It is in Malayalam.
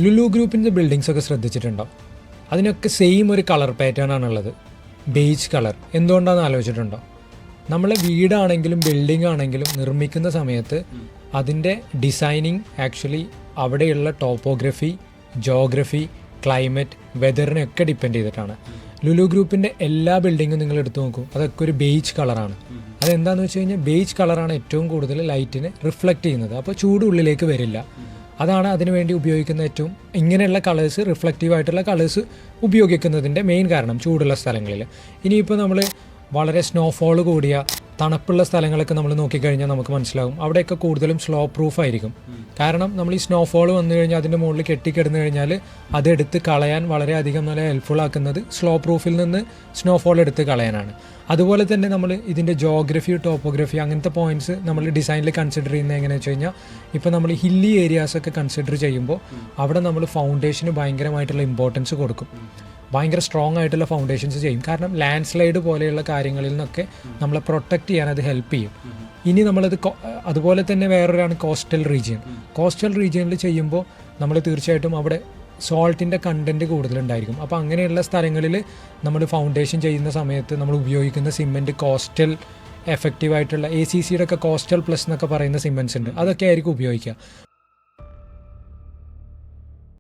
ലുലു ഗ്രൂപ്പിൻ്റെ ബിൽഡിങ്സ് ഒക്കെ ശ്രദ്ധിച്ചിട്ടുണ്ടോ? അതിനൊക്കെ സെയിം ഒരു കളർ പാറ്റേൺ ആണുള്ളത്, ബേജ് കളർ. എന്തുകൊണ്ടാണെന്ന് ആലോചിച്ചിട്ടുണ്ടോ? നമ്മളെ വീടാണെങ്കിലും ബിൽഡിംഗ് ആണെങ്കിലും നിർമ്മിക്കുന്ന സമയത്ത് അതിൻ്റെ ഡിസൈനിങ് ആക്ച്വലി അവിടെയുള്ള ടോപ്പോഗ്രഫി, ജോഗ്രഫി, ക്ലൈമറ്റ്, വെതറിനെയൊക്കെ ഡിപ്പെൻഡ് ചെയ്തിട്ടാണ്. ലുലു ഗ്രൂപ്പിൻ്റെ എല്ലാ ബിൽഡിങ്ങും നിങ്ങൾ എടുത്തു നോക്കൂ, അതൊക്കെ ഒരു ബേജ് കളറാണ്. അതെന്താണെന്ന് വെച്ച് കഴിഞ്ഞാൽ ബേജ് കളറാണ് ഏറ്റവും കൂടുതൽ ലൈറ്റിനെ റിഫ്ലക്റ്റ് ചെയ്യുന്നത്. അപ്പോൾ ചൂട് ഉള്ളിലേക്ക് വരില്ല. അതാണ് അതിനു വേണ്ടി ഉപയോഗിക്കുന്ന ഏറ്റവും ഇങ്ങനെയുള്ള കളേഴ്സ്, റിഫ്ലക്റ്റീവ് ആയിട്ടുള്ള കളേഴ്സ് ഉപയോഗിക്കുന്നതിൻ്റെ മെയിൻ കാരണം ചൂടുള്ള സ്ഥലങ്ങളിൽ. ഇനിയിപ്പോൾ നമ്മൾ വളരെ സ്നോഫോൾ കൂടിയ തണുപ്പുള്ള സ്ഥലങ്ങളൊക്കെ നമ്മൾ നോക്കിക്കഴിഞ്ഞാൽ നമുക്ക് മനസ്സിലാവും അവിടെയൊക്കെ കൂടുതലും സ്ലോ പ്രൂഫ് ആയിരിക്കും. കാരണം നമ്മൾ ഈ സ്നോഫോൾ വന്നു കഴിഞ്ഞാൽ അതിൻ്റെ മുകളിൽ കെട്ടിക്കിടന്നു കഴിഞ്ഞാൽ അതെടുത്ത് കളയാൻ വളരെയധികം നല്ല ഹെൽപ്ഫുൾ ആക്കുന്നത് സ്ലോ പ്രൂഫിൽ നിന്ന് സ്നോഫോൾ എടുത്ത് കളയാനാണ്. അതുപോലെ തന്നെ നമ്മൾ ഇതിൻ്റെ ജോഗ്രഫി, ടോപ്പോഗ്രഫി അങ്ങനത്തെ പോയിൻറ്റ്സ് നമ്മൾ ഡിസൈനിൽ കൺസിഡർ ചെയ്യുന്നത് എങ്ങനെയാണെന്ന് വെച്ച് കഴിഞ്ഞാൽ ഇപ്പോൾ നമ്മൾ ഹില്ലി ഏരിയാസൊക്കെ കൺസിഡർ ചെയ്യുമ്പോൾ അവിടെ നമ്മൾ ഫൗണ്ടേഷന് ഭയങ്കരമായിട്ടുള്ള ഇമ്പോർട്ടൻസ് കൊടുക്കും. ഭയങ്കര സ്ട്രോങ് ആയിട്ടുള്ള ഫൗണ്ടേഷൻസ് ചെയ്യും. കാരണം ലാൻഡ് സ്ലൈഡ് പോലെയുള്ള കാര്യങ്ങളിൽ നിന്നൊക്കെ നമ്മളെ പ്രൊട്ടക്റ്റ് ചെയ്യാൻ അത് ഹെൽപ്പ് ചെയ്യും. ഇനി നമ്മളത് അതുപോലെ തന്നെ വേറൊരാണ് കോസ്റ്റൽ റീജിയൻ. കോസ്റ്റൽ റീജിയനിൽ ചെയ്യുമ്പോൾ നമ്മൾ തീർച്ചയായിട്ടും അവിടെ സോൾട്ടിൻ്റെ കണ്ടൻറ്റ് കൂടുതലുണ്ടായിരിക്കും. അപ്പോൾ അങ്ങനെയുള്ള സ്ഥലങ്ങളിൽ നമ്മൾ ഫൗണ്ടേഷൻ ചെയ്യുന്ന സമയത്ത് നമ്മൾ ഉപയോഗിക്കുന്ന സിമെൻറ്റ് കോസ്റ്റൽ എഫക്റ്റീവായിട്ടുള്ള ACCയുടെ ഒക്കെ കോസ്റ്റൽ പ്ലസ് എന്നൊക്കെ പറയുന്ന സിമെൻറ്റ്സ് ഉണ്ട്. അതൊക്കെ ആയിരിക്കും ഉപയോഗിക്കുക.